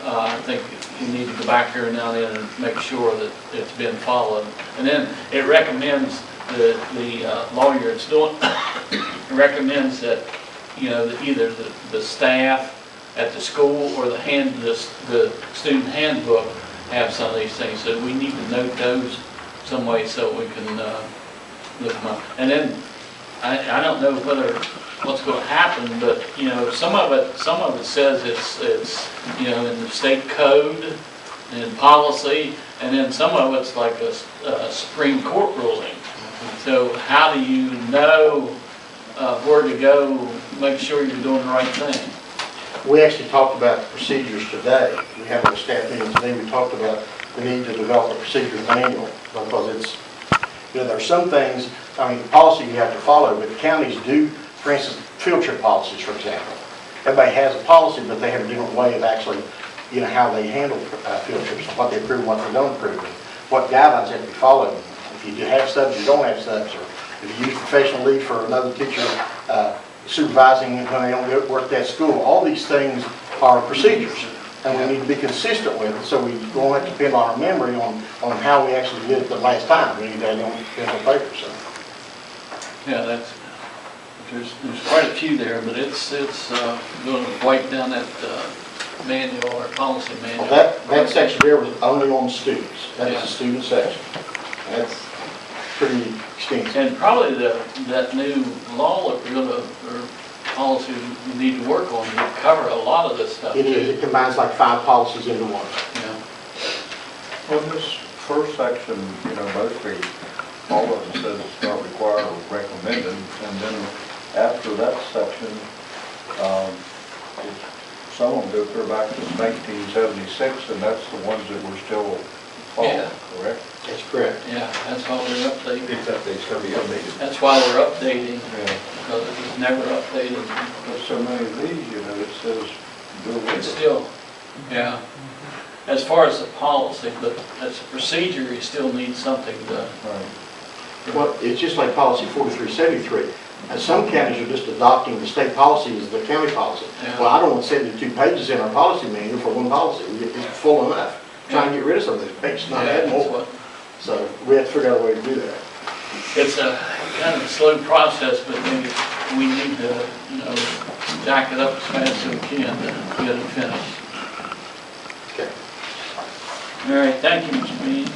I think you need to go back here now and then and make sure that it's been followed. And then it recommends the lawyer that's doing recommends that, you know, that either the staff at the school or the student handbook have some of these things. So we need to note those some way so we can look them up. And then I don't know what's going to happen, but you know, some of it says it's you know, in the state code and policy, and then some of it's like a Supreme Court ruling. So how do you know where to go, make sure you're doing the right thing? We actually talked about the procedures today. We had a staff meeting today. We talked about the need to develop a procedures manual because it's, you know, there are some things, I mean, the policy you have to follow, but the counties do, for instance, field trip policies, for example. Everybody has a policy, but they have a different way of actually, you know, how they handle field trips, what they approve, what they don't approve, and what guidelines have to be followed. If you have subs, you don't have subs, or if you use professional leave for another teacher supervising when they don't work at that school, all these things are procedures, and we need to be consistent with it, so we won't have to depend on our memory on how we actually did it the last time. We need that on pencil paper. So. Yeah, there's quite a few there, but it's going to wipe down that manual or policy manual. Well, that section there was only on students. That is the student section. That's pretty extensive. And probably that new law that we're going to, or policy we need to work on, will cover a lot of this stuff. It is. It combines like 5 policies into one. Yeah. Well, this first section, you know, mostly all of it says it's not required or recommended, and then after that section, some of them go clear back to 1976, and that's the ones that we're still following, correct? That's correct. Yeah, that's why we're updating. It's going to be updated. That's why we're updating, Yeah. because it was never updated. There's so many of these, you know, it says do away with It's it. still, yeah. As far as the policy, but as a procedure, you still need something to. Right. Well, it's just like policy 4373. And some counties are just adopting the state policy as the county policy. Yeah. Well, I don't want 72 pages in our policy manual for one policy. It's full enough. Trying to get rid of some of those pages, not add more. So we have to figure out a way to do that. It's a kind of a slow process, but maybe we need to, you know, jack it up as fast as we can to get it finished. Okay. All right, thank you, Mr. Mead.